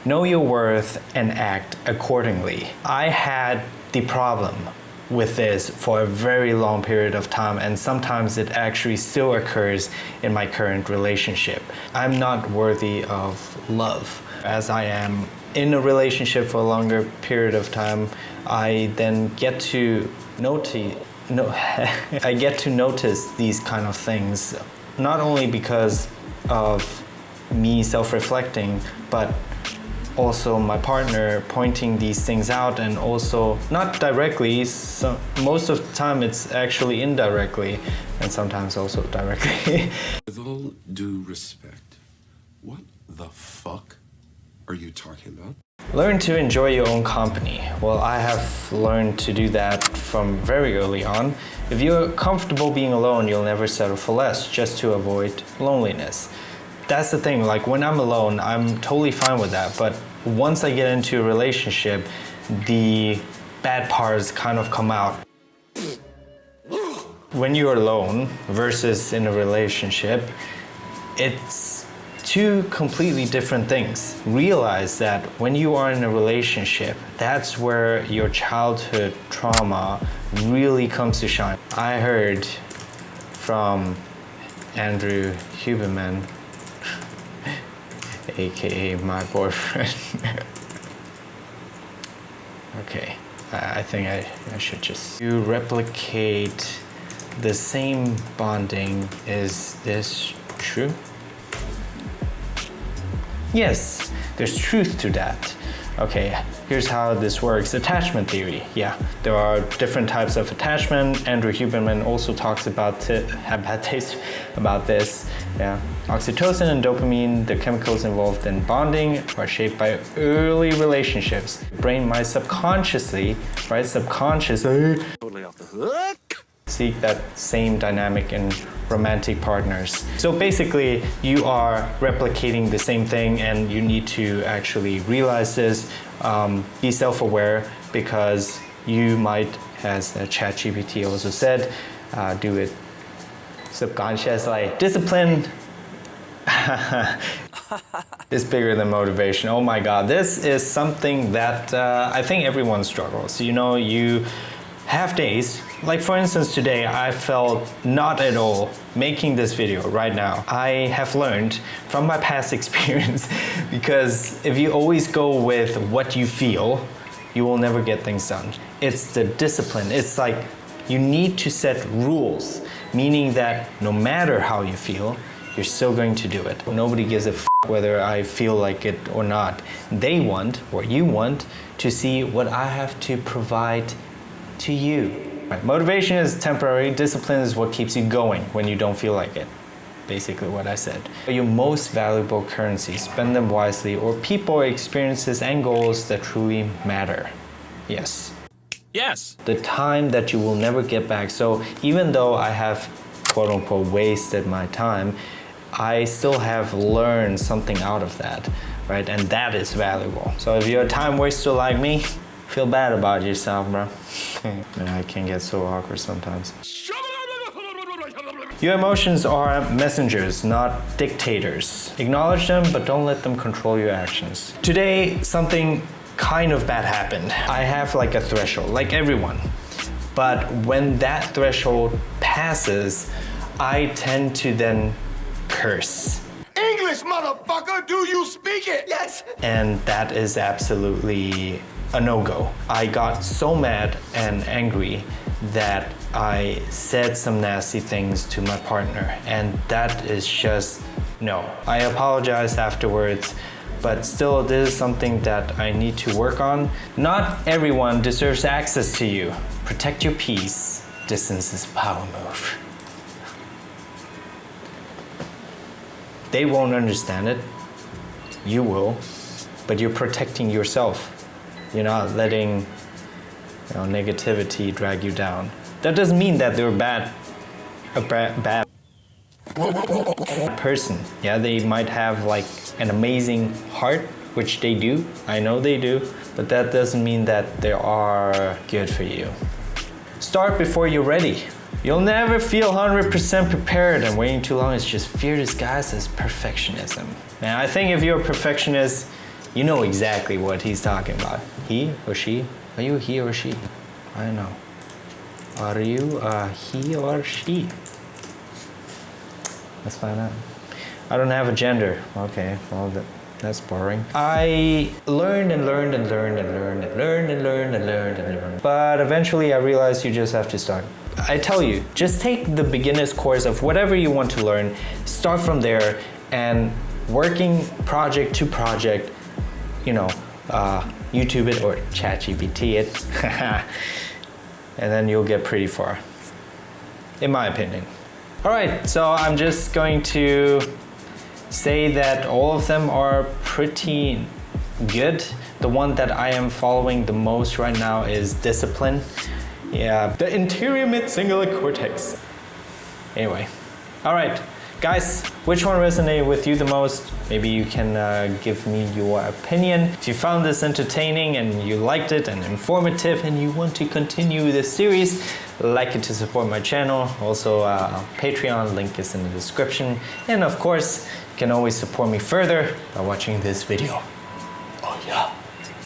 Know your worth and act accordingly. I had the problem with this for a very long period of time, and sometimes it actually still occurs in my current relationship. I'm not worthy of love. As I am in a relationship for a longer period of time, I then get to notice these kind of things, not only because of me self-reflecting, but also my partner pointing these things out, and also not directly, so most of the time it's actually indirectly, and sometimes also directly. With all due respect, what the fuck are you talking about? Learn to enjoy your own company. Well, I have learned to do that from very early on. If you're comfortable being alone, you'll never settle for less, just to avoid loneliness. That's the thing, like when I'm alone, I'm totally fine with that, but once I get into a relationship, the bad parts kind of come out. When you're alone versus in a relationship, it's two completely different things. Realize that when you are in a relationship, that's where your childhood trauma really comes to shine. I heard from Andrew Huberman, aka my boyfriend. Okay, I think I should just... You replicate the same bonding. Is this true? Yes, there's truth to that. Okay, here's how this works. Attachment theory. Yeah, there are different types of attachment. Andrew Huberman also talks about about this. Yeah, oxytocin and dopamine, the chemicals involved in bonding, are shaped by early relationships. The brain might subconsciously, Totally off the hook. seek that same dynamic in romantic partners. So basically, you are replicating the same thing, and you need to actually realize this, be self-aware, because you might, as ChatGPT also said, do it subconsciously. Discipline is bigger than motivation. Oh my God, this is something that I think everyone struggles. You know, you have days, like for instance today, I felt not at all making this video right now. I have learned from my past experience, because if you always go with what you feel, you will never get things done. It's the discipline. It's like you need to set rules, meaning that no matter how you feel, you're still going to do it. Nobody gives a f whether I feel like it or not. They want, or you want, to see what I have to provide to you. Right. Motivation is temporary. Discipline is what keeps you going when you don't feel like it. Basically what I said. Your most valuable currency, spend them wisely, or people, experiences, and goals that truly matter. Yes. Yes. The time that you will never get back. So even though I have quote unquote wasted my time, I still have learned something out of that, right? And that is valuable. So if you're a time waster like me, feel bad about yourself, bro. And I can get so awkward sometimes. Your emotions are messengers, not dictators. Acknowledge them, but don't let them control your actions. Today, something kind of bad happened. I have like a threshold, like everyone. But when that threshold passes, I tend to then curse. English, motherfucker, do you speak it? Yes. And that is absolutely a no-go. I got so mad and angry that I said some nasty things to my partner, and that is just no. I apologized afterwards, but still this is something that I need to work on. Not everyone deserves access to you. Protect your peace. Distance is a power move. They won't understand it. You will, but you're protecting yourself. You're not letting negativity drag you down. That doesn't mean that they're a bad person. Yeah, they might have like an amazing heart, which they do. I know they do, but that doesn't mean that they are good for you. Start before you're ready. You'll never feel 100% prepared, and waiting too long is just fear disguised as perfectionism. And I think if you're a perfectionist, You know exactly what he's talking about. He or she? Are you he or she? I don't know. Are you he or she? Let's find out. I don't have a gender. Okay, well that's boring. I learned and learned and learned and learned and learned and learned and learned and learned. But eventually I realized you just have to start. I tell you, just take the beginner's course of whatever you want to learn, start from there, and working project to project, you know, YouTube it or ChatGPT it, and then you'll get pretty far, in my opinion. All right, so I'm just going to say that all of them are pretty good. The one that I am following the most right now is discipline. Yeah, the anterior mid-cingulate cortex. Anyway, all right, guys, which one resonated with you the most? Maybe you can give me your opinion. If you found this entertaining and you liked it and informative and you want to continue this series, like it to support my channel. Also, Patreon link is in the description. And of course, you can always support me further by watching this video.